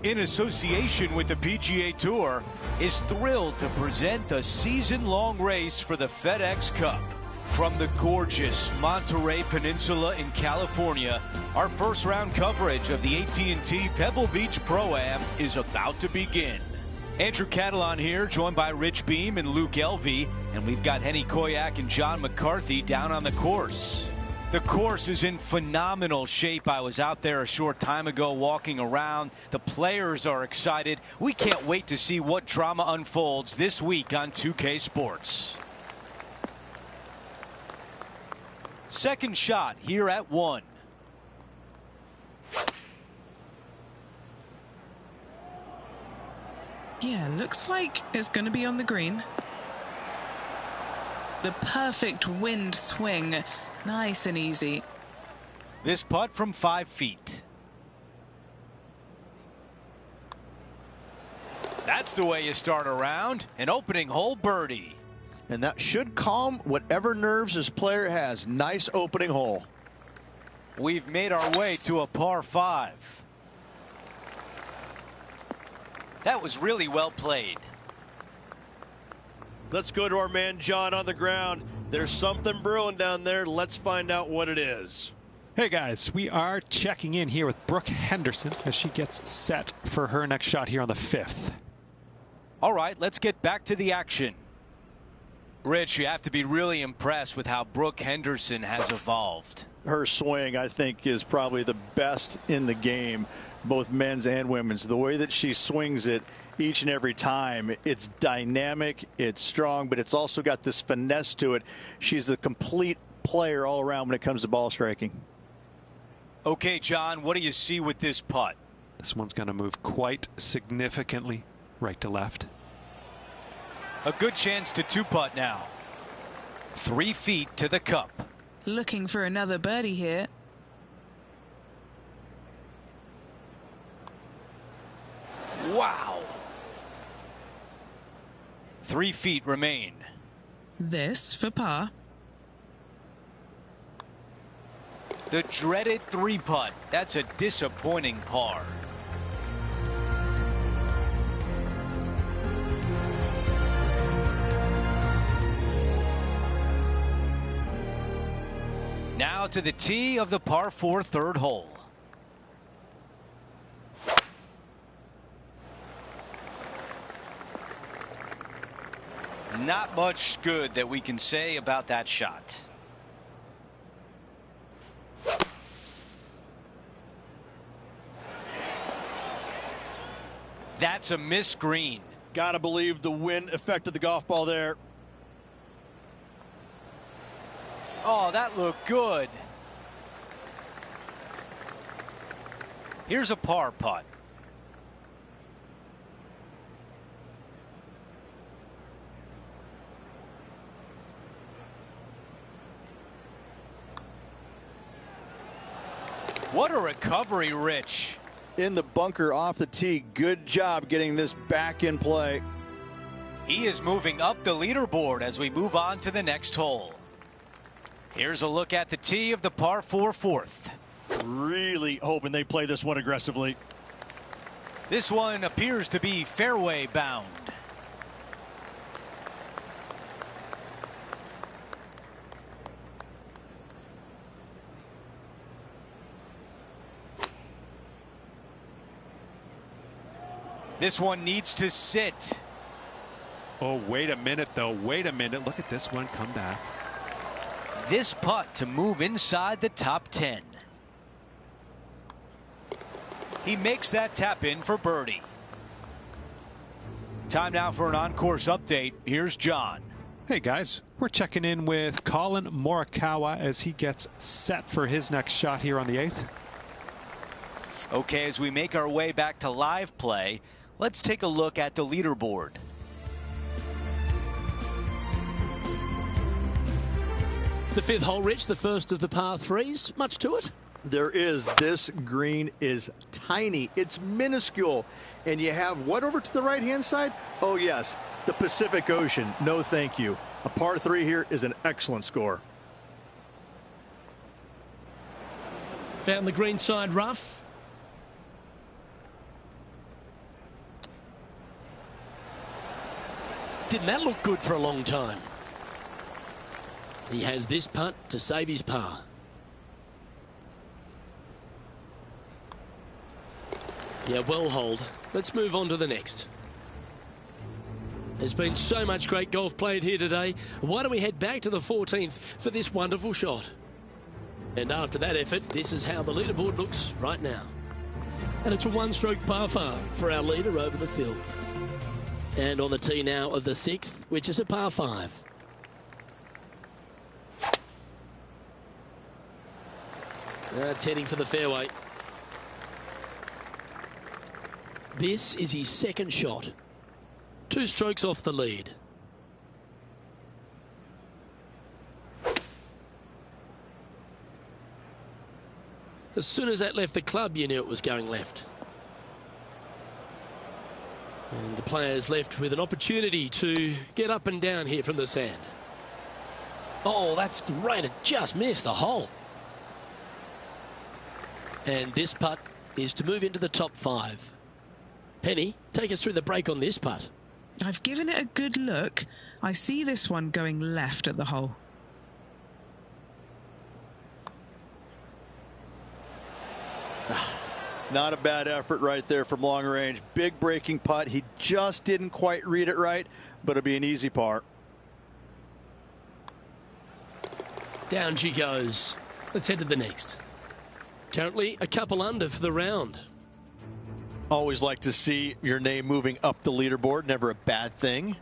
in association with the PGA Tour, is thrilled to present the season-long race for the FedEx Cup. From the gorgeous Monterey Peninsula in California, our first-round coverage of the AT&T Pebble Beach Pro-Am is about to begin. Andrew Catalon here, joined by Rich Beam and Luke Elvey, and we've got Henny Koyak and John McCarthy down on the course. The course is in phenomenal shape. I was out there a short time ago walking around. The players are excited. We can't wait to see what drama unfolds this week on 2K Sports. Second shot here at 1. Yeah, looks like it's going to be on the green. The perfect wind swing. Nice and easy. This putt from 5 feet. That's the way you start a round. An opening hole birdie. And that should calm whatever nerves this player has. Nice opening hole. We've made our way to a par 5. That was really well played. Let's go to our man John on the ground. There's something brewing down there. Let's find out what it is. Hey guys, we are checking in here with Brooke Henderson as she gets set for her next shot here on the 5th. All right, let's get back to the action. Rich, you have to be really impressed with how Brooke Henderson has evolved. Her swing, I think, is probably the best in the game, both men's and women's. The way that she swings it each and every time, it's dynamic, it's strong, but it's also got this finesse to it. She's a complete player all around when it comes to ball striking. Okay, John, what do you see with this putt? This one's going to move quite significantly right to left. A good chance to 2-putt now. 3 feet to the cup. Looking for another birdie here. Wow. 3 feet remain. This for par. The dreaded 3-putt. That's a disappointing par. Now to the tee of the par 4 third hole. Not much good that we can say about that shot. That's a missed green. Gotta believe the wind affected the golf ball there. Oh, that looked good. Here's a par putt. What a recovery, Rich. In the bunker off the tee. Good job getting this back in play. He is moving up the leaderboard as we move on to the next hole. Here's a look at the tee of the par 4 fourth. Really hoping they play this one aggressively. This one appears to be fairway bound. This one needs to sit. Oh, wait a minute, though. Wait a minute. Look at this one come back. This putt to move inside the top 10. He makes that tap in for birdie. Time now for an on-course update. Here's John. Hey guys, we're checking in with Colin Morikawa as he gets set for his next shot here on the 8th. Okay, as we make our way back to live play, let's take a look at the leaderboard. The 5th hole, Rich, the first of the par 3s. Much to it? There is. This green is tiny. It's minuscule. And you have what over to the right-hand side? Oh, yes, the Pacific Ocean. No, thank you. A par 3 here is an excellent score. Found the green side rough. didn't that look good for a long time? He has this putt to save his par. Yeah, well hold. Let's move on to the next. There's been so much great golf played here today. Why don't we head back to the 14th for this wonderful shot? And after that effort, this is how the leaderboard looks right now. And it's a one-stroke par 5 for our leader over the field. And on the tee now of the 6th, which is a par 5. That's heading for the fairway. This is his second shot. 2 strokes off the lead. As soon as that left the club, you knew it was going left. And the players left with an opportunity to get up and down here from the sand. Oh, that's great. It just missed the hole. And this putt is to move into the top 5. Penny, take us through the break on this putt. I've given it a good look. I see this one going left at the hole. Not a bad effort right there from long range. Big breaking putt. He just didn't quite read it right, but it'll be an easy par. Down she goes. Let's head to the next. Currently a couple under for the round. Always like to see your name moving up the leaderboard. Never a bad thing.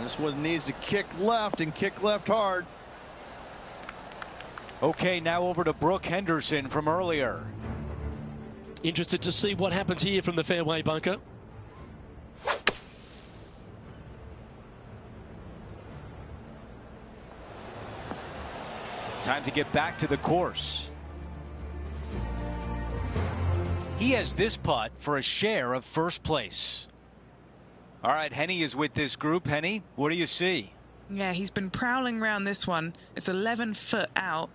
This one needs to kick left and kick left hard. Okay, now over to Brooke Henderson from earlier. Interested to see what happens here from the fairway bunker. Time to get back to the course. He has this putt for a share of first place. All right, Henny is with this group. Henny, what do you see? Yeah, he's been prowling around this one. It's 11 foot out.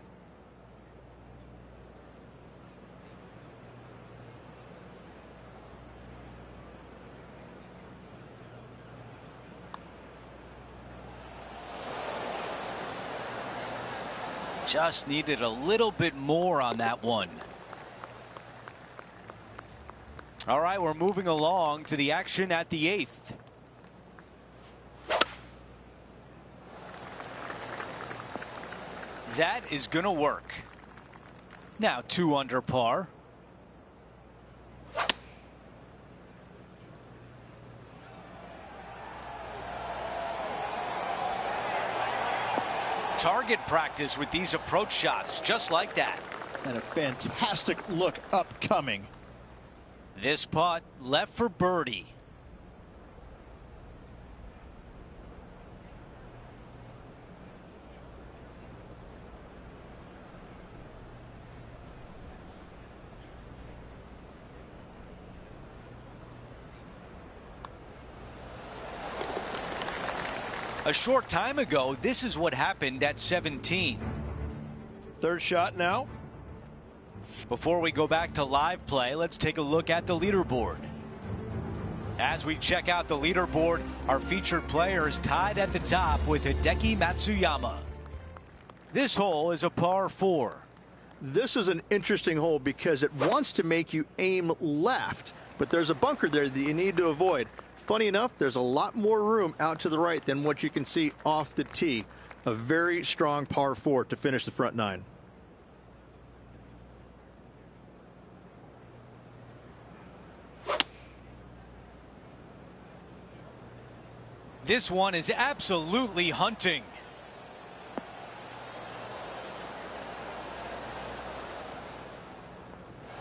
Just needed a little bit more on that one. All right, we're moving along to the action at the 8th. That is going to work. Now 2 under par. Target practice with these approach shots, just like that. And a fantastic look upcoming. This putt left for birdie. A short time ago, this is what happened at 17. Third shot now. Before we go back to live play, let's take a look at the leaderboard. As we check out the leaderboard, our featured player is tied at the top with Hideki Matsuyama. This hole is a par 4. This is an interesting hole because it wants to make you aim left, but there's a bunker there that you need to avoid. Funny enough, there's a lot more room out to the right than what you can see off the tee. A very strong par 4 to finish the front 9. This one is absolutely hunting.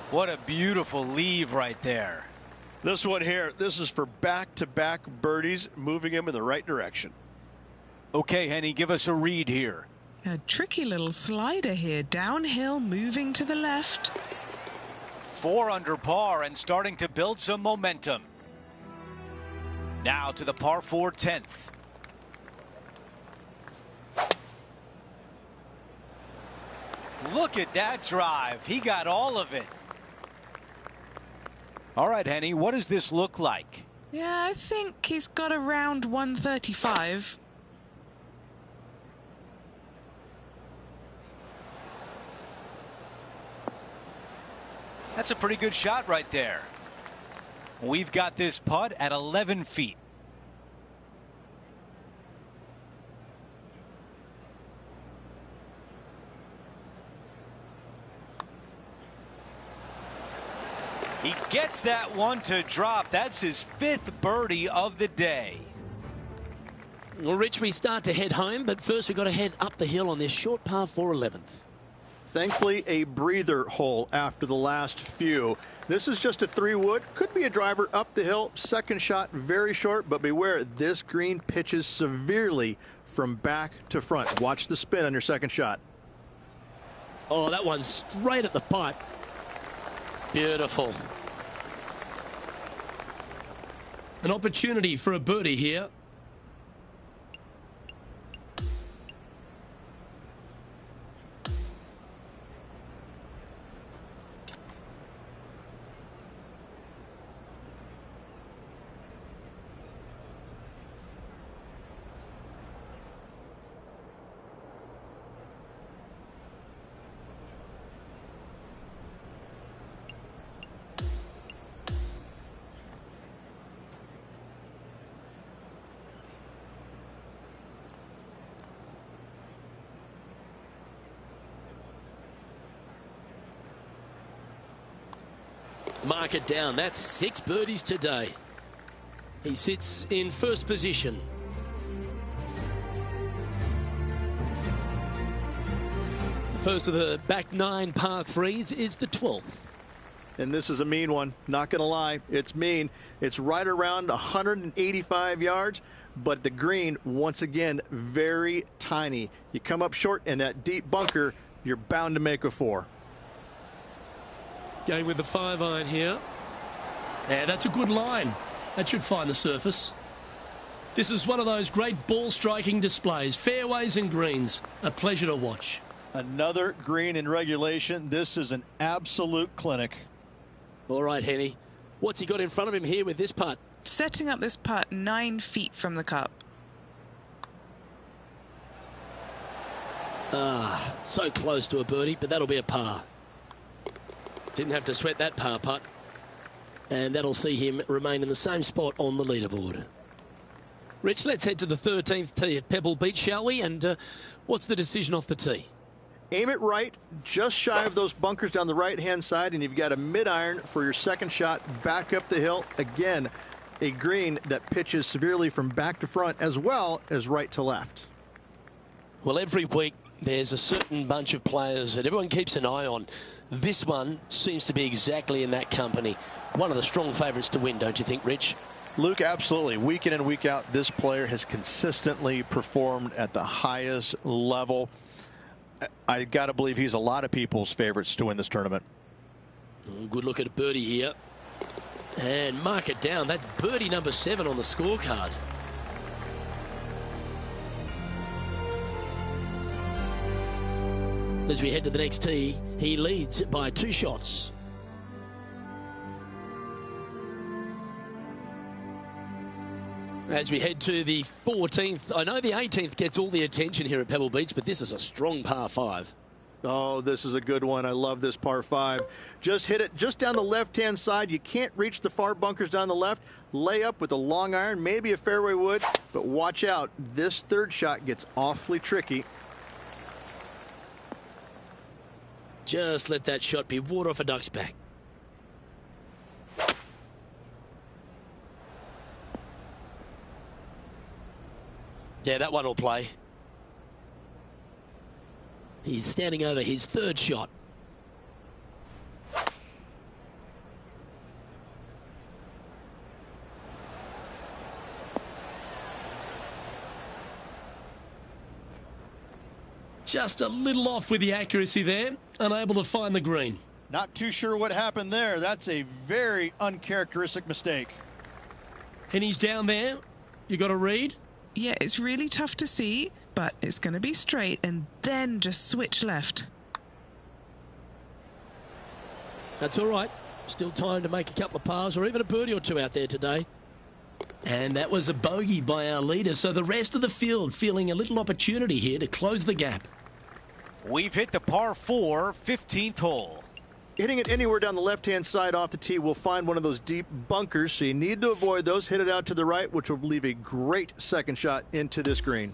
What a beautiful leave right there. This one here, this is for back-to-back birdies, moving him in the right direction. Okay, Henny, give us a read here. A tricky little slider here. Downhill, moving to the left. 4 under par and starting to build some momentum. Now to the par 4 10th. Look at that drive. He got all of it. All right, Henny, what does this look like? Yeah, I think he's got around 135. That's a pretty good shot right there. We've got this putt at 11 feet. He gets that one to drop. That's his 5th birdie of the day. Well, Rich, we start to head home, but first we've got to head up the hill on this short par 4 11th. Thankfully, a breather hole after the last few. This is just a 3-wood. Could be a driver up the hill. Second shot, very short, but beware, this green pitches severely from back to front. Watch the spin on your second shot. Oh, that one's straight at the pipe. Beautiful. An opportunity for a birdie here. Mark it down. That's 6 birdies today. He sits in first position. The first of the back 9 par 3s is the 12th. And this is a mean one. Not going to lie. It's mean. It's right around 185 yards. But the green, once again, very tiny. You come up short in that deep bunker, you're bound to make a 4. Going with the 5-iron here. Yeah, that's a good line. That should find the surface. This is one of those great ball striking displays. Fairways and greens. A pleasure to watch. Another green in regulation. This is an absolute clinic. All right, Henny. What's he got in front of him here with this putt? Setting up this putt 9 feet from the cup. Ah, so close to a birdie, but that'll be a par. Didn't have to sweat that par putt. And that'll see him remain in the same spot on the leaderboard. Rich, let's head to the 13th tee at Pebble Beach, shall we? And what's the decision off the tee? Aim it right, just shy of those bunkers down the right-hand side, and you've got a mid-iron for your second shot back up the hill. Again, a green that pitches severely from back to front as well as right to left. Well, every week there's a certain bunch of players that everyone keeps an eye on. This one seems to be exactly in that company. One of the strong favourites to win, don't you think, Rich? Luke, absolutely. Week in and week out, this player has consistently performed at the highest level. I got to believe he's a lot of people's favorites to win this tournament. Oh, good look at a birdie here. And mark it down. That's birdie number 7 on the scorecard. As we head to the next tee, he leads by 2 shots. As we head to the 14th, I know the 18th gets all the attention here at Pebble Beach, but this is a strong par 5. Oh, this is a good one. I love this par 5. Just hit it just down the left-hand side. You can't reach the far bunkers down the left. Lay up with a long iron, maybe a fairway wood, but watch out. This third shot gets awfully tricky. Just let that shot be water off a duck's back. Yeah, that one will play. He's standing over his 3rd shot. Just a little off with the accuracy there, unable to find the green. Not too sure what happened there. That's a very uncharacteristic mistake. And he's down there. You got to read. Yeah, it's really tough to see, but it's going to be straight and then just switch left. That's all right. Still time to make a couple of pars or even a birdie or two out there today. And that was a bogey by our leader. So the rest of the field feeling a little opportunity here to close the gap. We've hit the par 4, 15th hole. Hitting it anywhere down the left-hand side off the tee will find one of those deep bunkers, so you need to avoid those. Hit it out to the right, which will leave a great second shot into this green.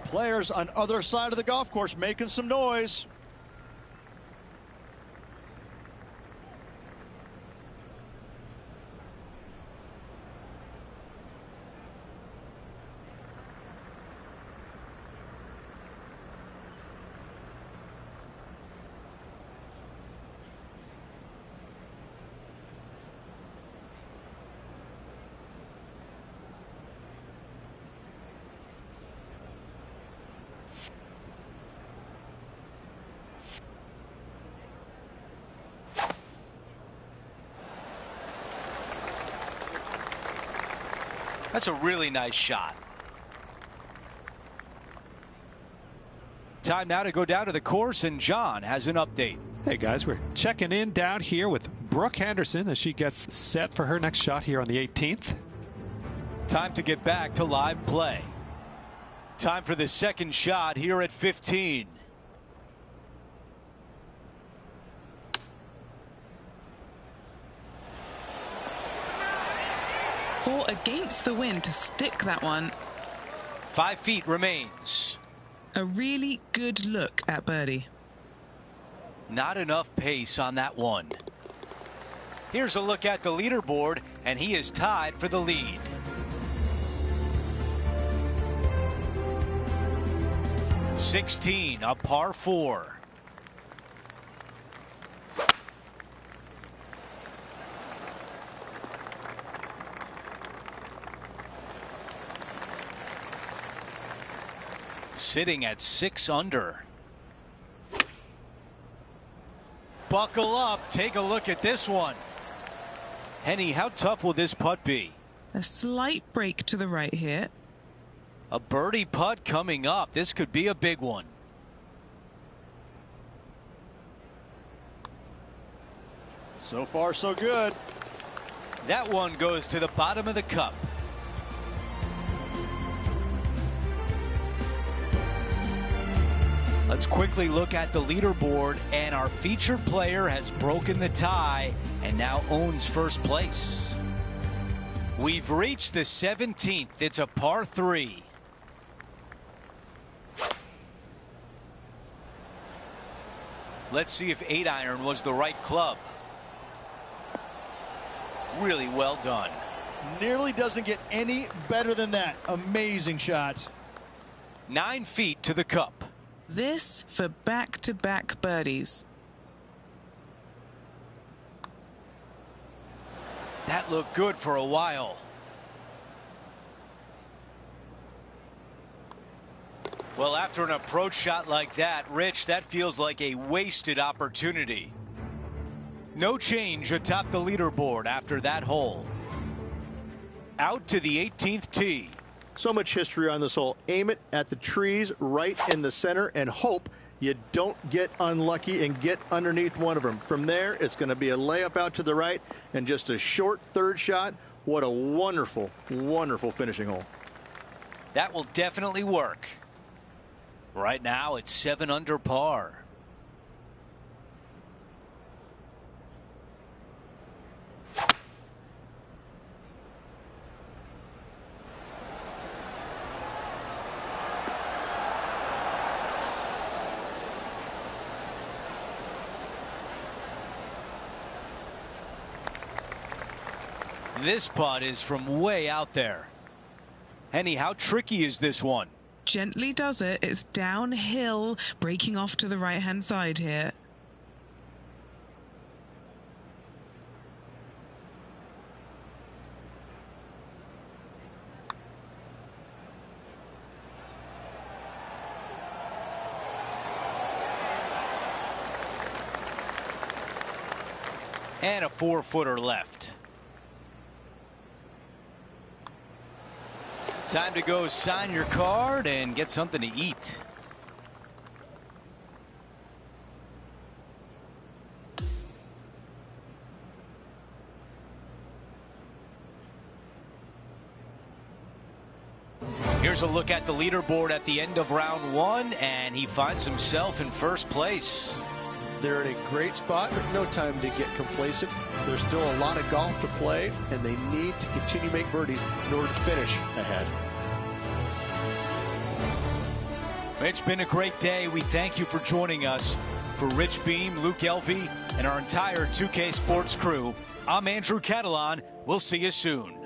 Players on other side of the golf course making some noise. That's a really nice shot. Time now to go down to the course, and John has an update. Hey guys, we're checking in down here with Brooke Henderson as she gets set for her next shot here on the 18th. Time to get back to live play. Time for the second shot here at 15. Fought against the wind to stick that one. 5 feet remains. A really good look at birdie. Not enough pace on that one. Here's a look at the leaderboard, and he is tied for the lead. A par 4. Sitting at 6 under. Buckle up. Take a look at this one. Henny, how tough will this putt be? A slight break to the right here. A birdie putt coming up. This could be a big one. So far, so good. That one goes to the bottom of the cup. Let's quickly look at the leaderboard, and our featured player has broken the tie and now owns first place. We've reached the 17th. It's a par 3. Let's see if 8-iron was the right club. Really well done. Nearly doesn't get any better than that. Amazing shot. 9 feet to the cup. This for back-to-back birdies. That looked good for a while. Well, after an approach shot like that, Rich, that feels like a wasted opportunity. No change atop the leaderboard after that hole. Out to the 18th tee. So much history on this hole. Aim it at the trees right in the center and hope you don't get unlucky and get underneath one of them. From there, it's going to be a layup out to the right and just a short third shot. What a wonderful, wonderful finishing hole. That will definitely work. Right now, it's 7 under par. This putt is from way out there. Henny, how tricky is this one? Gently does it. It's downhill, breaking off to the right-hand side here. And a 4-footer left. Time to go sign your card and get something to eat. Here's a look at the leaderboard at the end of round one, and he finds himself in first place. They're in a great spot, but no time to get complacent. There's still a lot of golf to play, and they need to continue to make birdies in order to finish ahead. It's been a great day. We thank you for joining us. For Rich Beam, Luke Elvey, and our entire 2K Sports crew, I'm Andrew Catalan. We'll see you soon.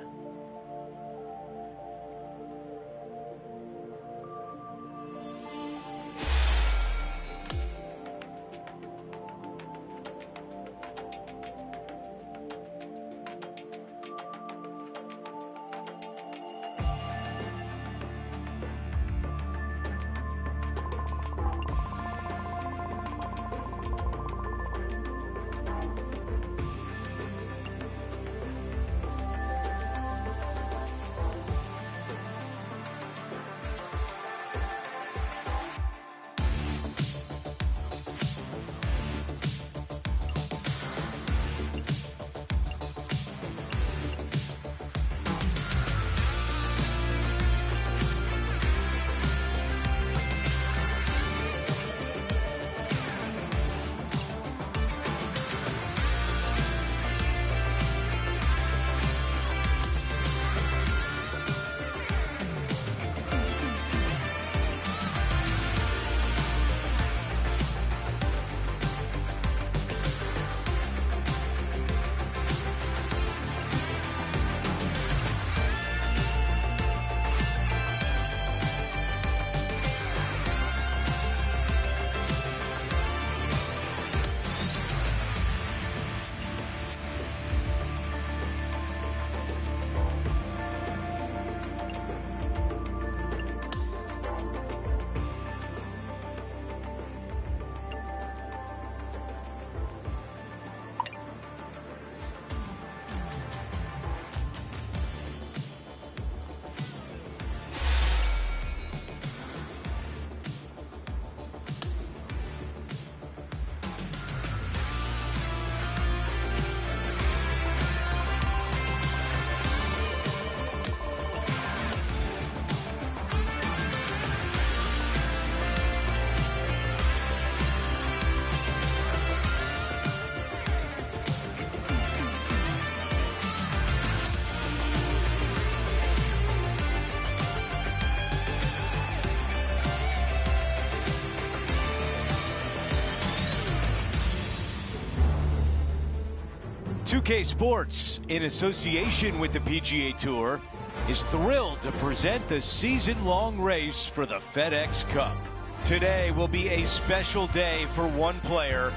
UK Sports, in association with the PGA Tour, is thrilled to present the season-long race for the FedEx Cup. Today will be a special day for one player.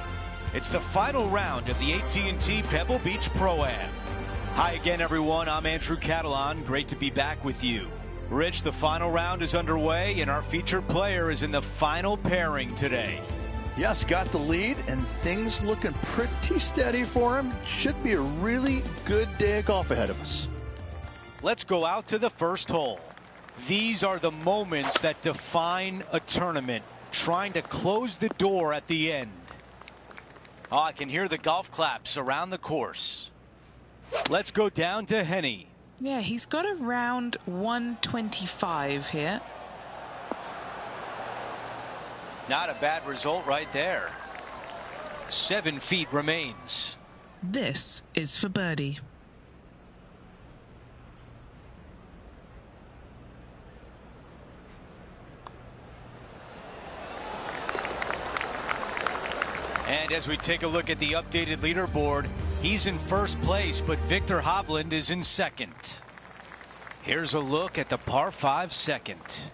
It's the final round of the AT&T Pebble Beach Pro-Am. Hi again, everyone. I'm Andrew Catalan. Great to be back with you. Rich, the final round is underway, and our featured player is in the final pairing today. Yes, got the lead, and things looking pretty steady for him. Should be a really good day of golf ahead of us. Let's go out to the first hole. These are the moments that define a tournament, trying to close the door at the end. Oh, I can hear the golf claps around the course. Let's go down to Henny. Yeah, he's got around 125 here. Not a bad result right there. 7 feet remains. This is for birdie. And as we take a look at the updated leaderboard, he's in first place, but Victor Hovland is in second. Here's a look at the par 5 second.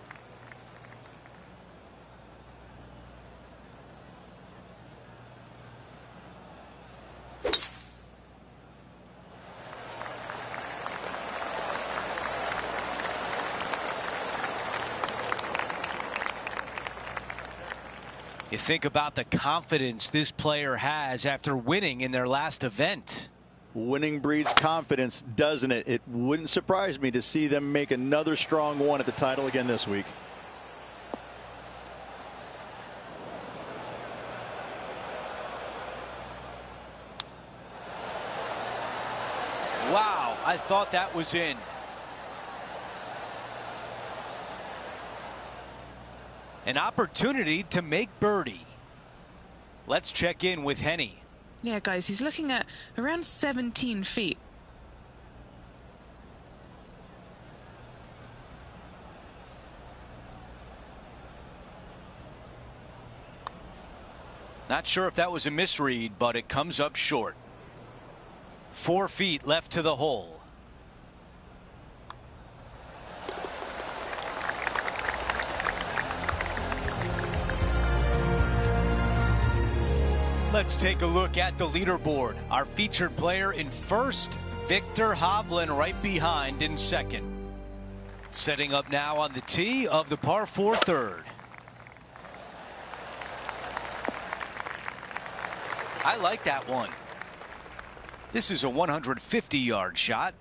You think about the confidence this player has after winning in their last event. Winning breeds confidence, doesn't it? It wouldn't surprise me to see them make another strong one at the title again this week. Wow, I thought that was in. An opportunity to make birdie. Let's check in with Henny. Yeah, guys, he's looking at around 17 feet. Not sure if that was a misread, but it comes up short. 4 feet left to the hole. Let's take a look at the leaderboard. Our featured player in first, Victor Hovland, right behind in second. Setting up now on the tee of the par 4 third. I like that one. This is a 150-yard shot.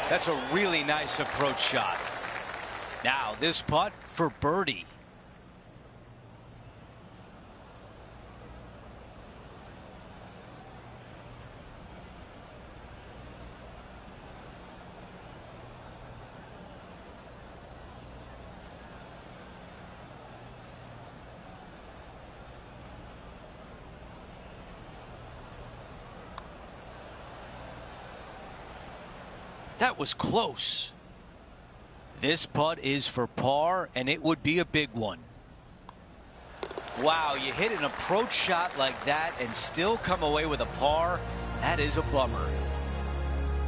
That's a really nice approach shot. Now this putt for birdie. That was close. This putt is for par, and it would be a big one. Wow, you hit an approach shot like that and still come away with a par. That is a bummer.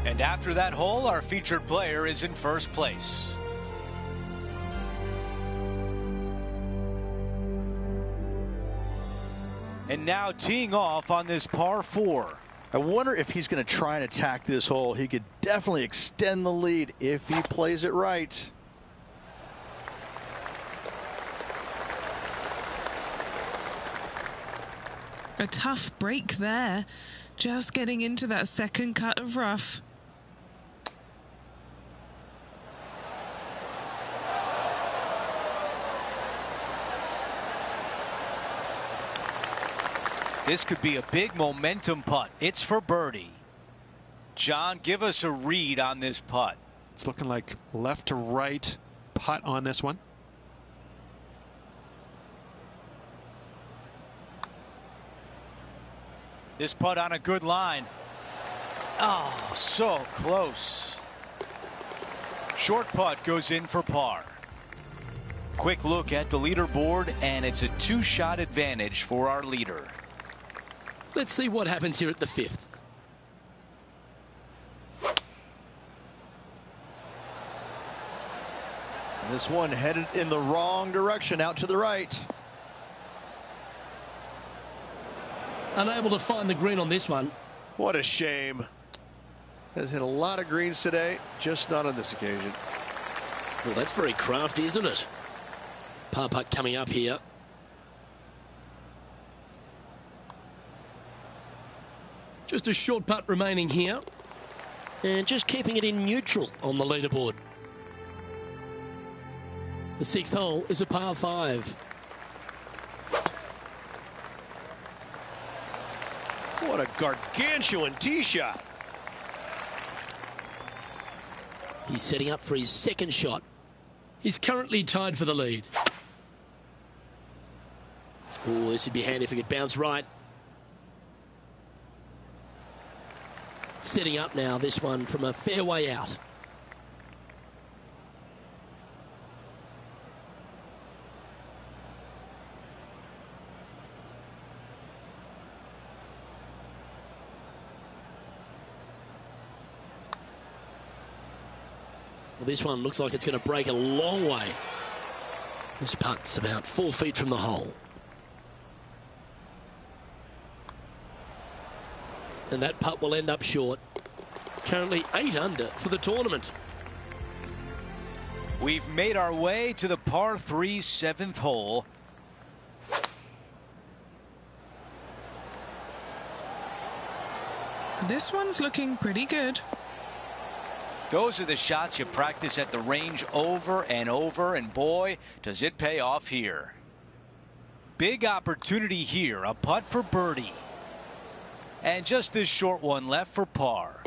And after that hole, our featured player is in first place. And now teeing off on this par 4. I wonder if he's going to try and attack this hole. He could definitely extend the lead if he plays it right. A tough break there. Just getting into that second cut of rough. This could be a big momentum putt. It's for birdie. John, give us a read on this putt. It's looking like left to right putt on this one. This putt on a good line. Oh, so close. Short putt goes in for par. Quick look at the leaderboard, and it's a 2-shot advantage for our leader. Let's see what happens here at the 5th. This one headed in the wrong direction, out to the right. Unable to find the green on this one. What a shame. Has hit a lot of greens today, just not on this occasion. Well, that's very crafty, isn't it? Par putt coming up here. Just a short putt remaining here. And just keeping it in neutral on the leaderboard. The 6th hole is a par 5. What a gargantuan tee shot. He's setting up for his second shot. He's currently tied for the lead. Oh, this would be handy if he could bounce right. Setting up now, this one from a fairway out. Well, this one looks like it's going to break a long way. This putt's about 4 feet from the hole. And that putt will end up short. currently 8 under for the tournament. We've made our way to the par 3 7th hole. This one's looking pretty good. Those are the shots you practice at the range over and over, and boy, does it pay off here. Big opportunity here, a putt for birdie. And just this short one left for par.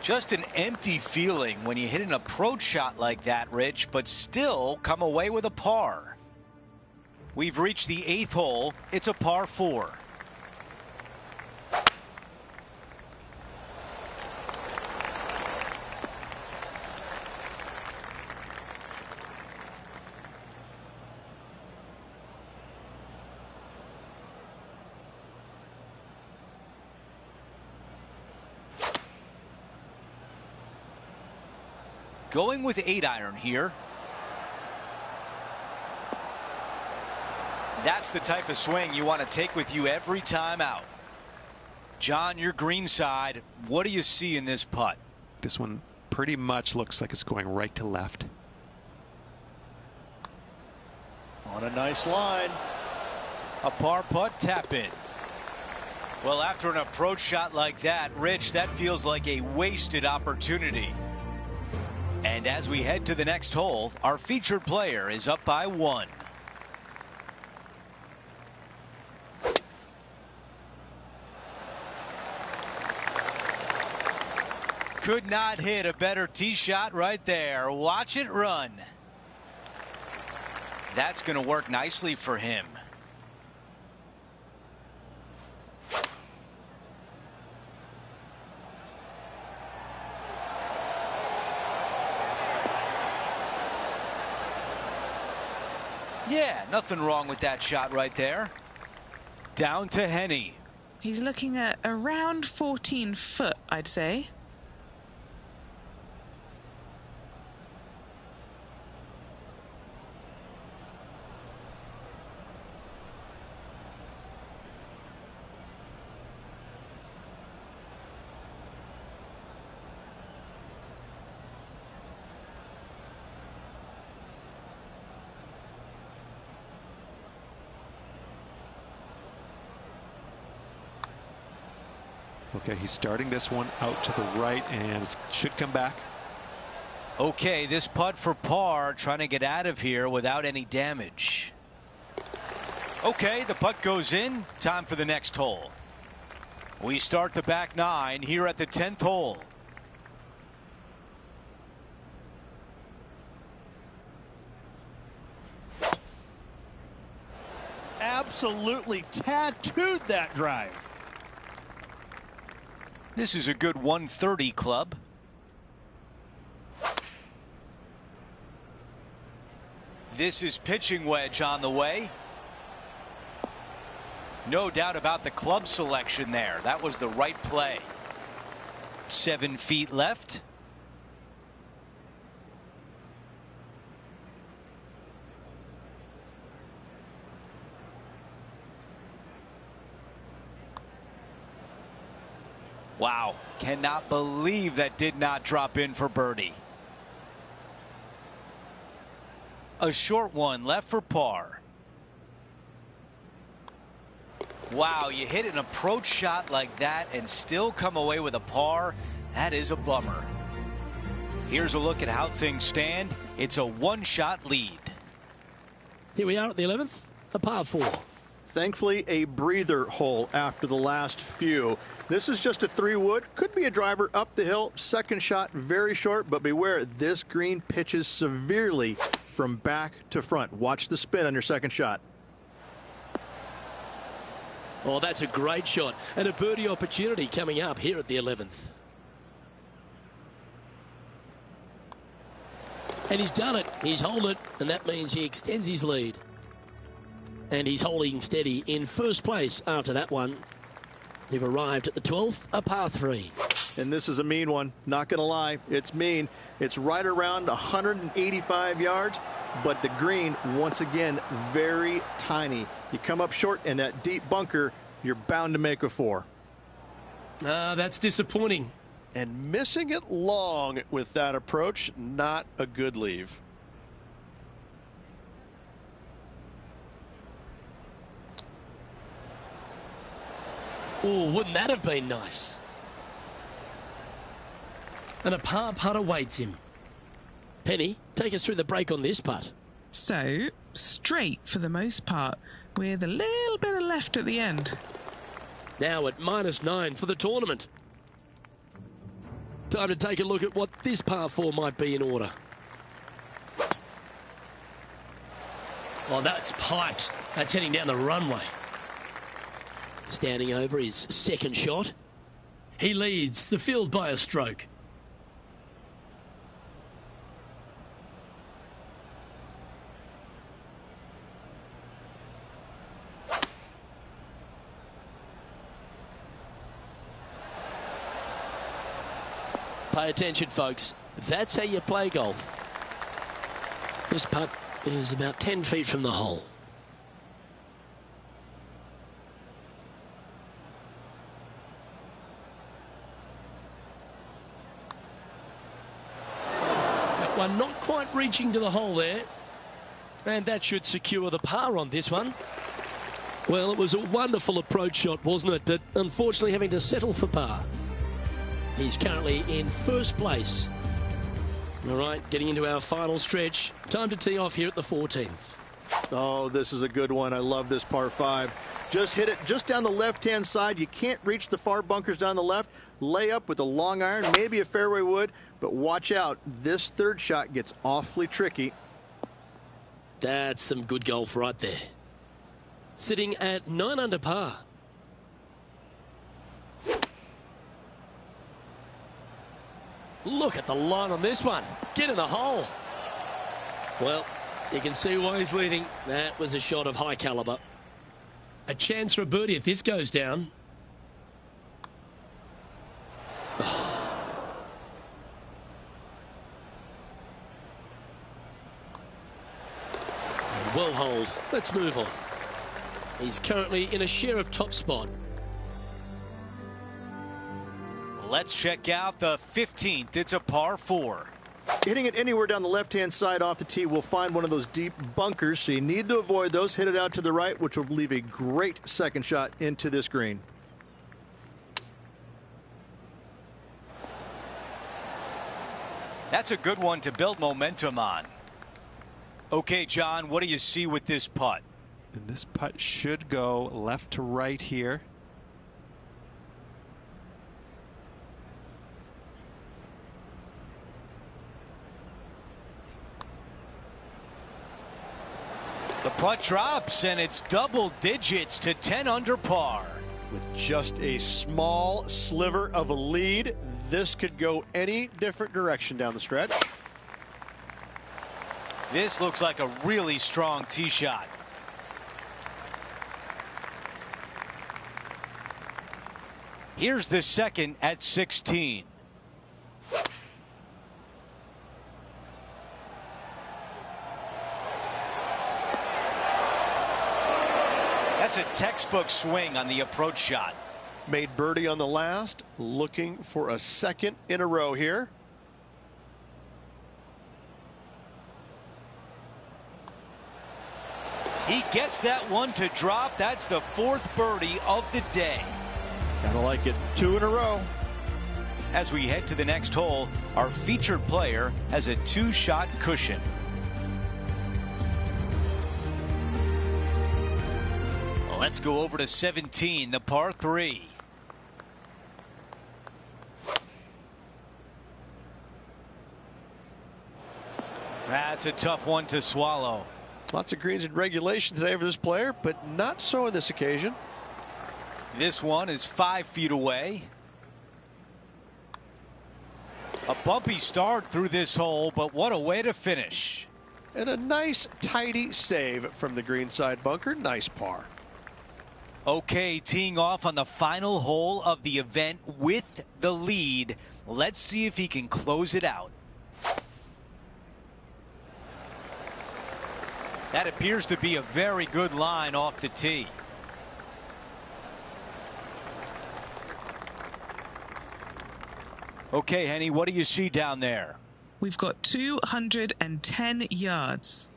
Just an empty feeling when you hit an approach shot like that, Rich, but still come away with a par. We've reached the 8th hole. It's a par 4. Going with 8-iron here. That's the type of swing you want to take with you every time out. John, your green side, what do you see in this putt? This one pretty much looks like it's going right to left. On a nice line. A par putt, tap in. Well, after an approach shot like that, Rich, that feels like a wasted opportunity. And as we head to the next hole, our featured player is up by 1. Could not hit a better tee shot right there. Watch it run. That's going to work nicely for him. Yeah, nothing wrong with that shot right there. Down to Henny. He's looking at around 14 foot, I'd say. Okay, he's starting this one out to the right and it should come back. Okay, this putt for par, trying to get out of here without any damage. Okay, the putt goes in. Time for the next hole. We start the back 9 here at the 10th hole. Absolutely tattooed that drive. This is a good 130 club. This is pitching wedge on the way. No doubt about the club selection there. That was the right play. 7 feet left. Wow, cannot believe that did not drop in for birdie. A short one left for par. Wow, you hit an approach shot like that and still come away with a par. That is a bummer. Here's a look at how things stand. It's a 1-shot lead. Here we are at the 11th, a par 4. Thankfully, a breather hole after the last few. This is just a 3-wood. Could be a driver up the hill. Second shot, very short, but beware, this green pitches severely from back to front. Watch the spin on your second shot. Oh, that's a great shot. And a birdie opportunity coming up here at the 11th. And he's done it. He's holed it, and that means he extends his lead. And he's holding steady in first place after that one. They've arrived at the 12th, a par 3. And this is a mean one. Not going to lie, it's mean. It's right around 185 yards, but the green, once again, very tiny. You come up short in that deep bunker, you're bound to make a 4. That's disappointing. and missing it long with that approach. Not a good leave. Oh, wouldn't that have been nice? And a par putt awaits him. Penny, take us through the break on this putt. So, straight for the most part, with a little bit of left at the end. Now at -9 for the tournament. Time to take a look at what this par 4 might be in order. Oh, that's piped. That's heading down the runway. Standing over his second shot. He leads the field by a stroke. Pay attention, folks. That's how you play golf. This putt is about 10 feet from the hole. That one not quite reaching to the hole there. And that should secure the par on this one. Well, it was a wonderful approach shot, wasn't it? But unfortunately having to settle for par. He's currently in first place. All right, getting into our final stretch. Time to tee off here at the 14th. Oh, this is a good one. I love this par 5. Just hit it just down the left-hand side. You can't reach the far bunkers down the left. Lay up with a long iron, maybe a fairway wood, but watch out. This third shot gets awfully tricky. That's some good golf right there. Sitting at 9 under par. Look at the line on this one. Get in the hole. Well, you can see why he's leading. That was a shot of high caliber. A chance for a birdie if this goes down. Well hold. Let's move on. He's currently in a share of top spot. Let's check out the 15th. It's a par 4. Hitting it anywhere down the left-hand side off the tee will find one of those deep bunkers, so you need to avoid those. Hit it out to the right, which will leave a great second shot into this green. That's a good one to build momentum on. Okay, John, what do you see with this putt? And this putt should go left to right here. The putt drops, and it's double digits to 10 under par. With just a small sliver of a lead, this could go any different direction down the stretch. This looks like a really strong tee shot. Here's the second at 16. That's a textbook swing on the approach shot. Made birdie on the last, looking for a second in a row here. He gets that one to drop. That's the 4th birdie of the day. Gotta like it. 2 in a row. As we head to the next hole, our featured player has a 2-shot cushion. Let's go over to 17, the par 3. That's a tough one to swallow. Lots of greens in regulation today for this player, but not so on this occasion. This one is 5 feet away. A bumpy start through this hole, but what a way to finish. And a nice tidy save from the greenside bunker. Nice par. Okay, teeing off on the final hole of the event with the lead. Let's see if he can close it out. That appears to be a very good line off the tee. Okay, Henny, what do you see down there? We've got 210 yards.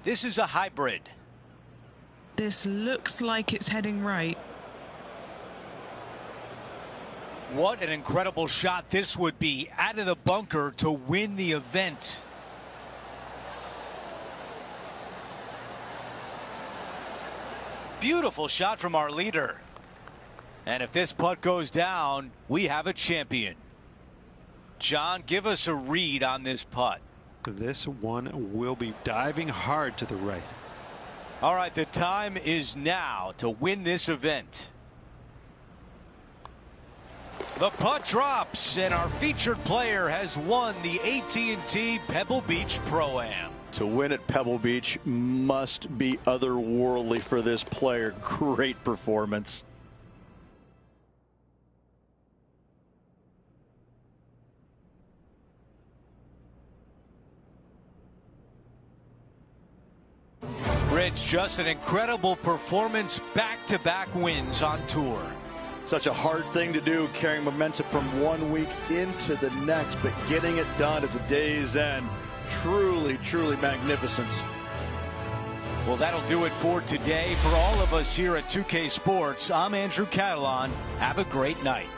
This is a hybrid. This looks like it's heading right. What an incredible shot this would be out of the bunker to win the event. Beautiful shot from our leader. And if this putt goes down, we have a champion. John, give us a read on this putt. This one will be diving hard to the right. All right, the time is now to win this event. The putt drops, and our featured player has won the AT&T Pebble Beach Pro-Am. To win at Pebble Beach must be otherworldly for this player. Great performance. Rich, just an incredible performance, back-to-back wins on tour. Such a hard thing to do, carrying momentum from one week into the next, but getting it done at the day's end, truly, truly magnificent. Well, that'll do it for today. For all of us here at 2K Sports, I'm Andrew Catalan. Have a great night.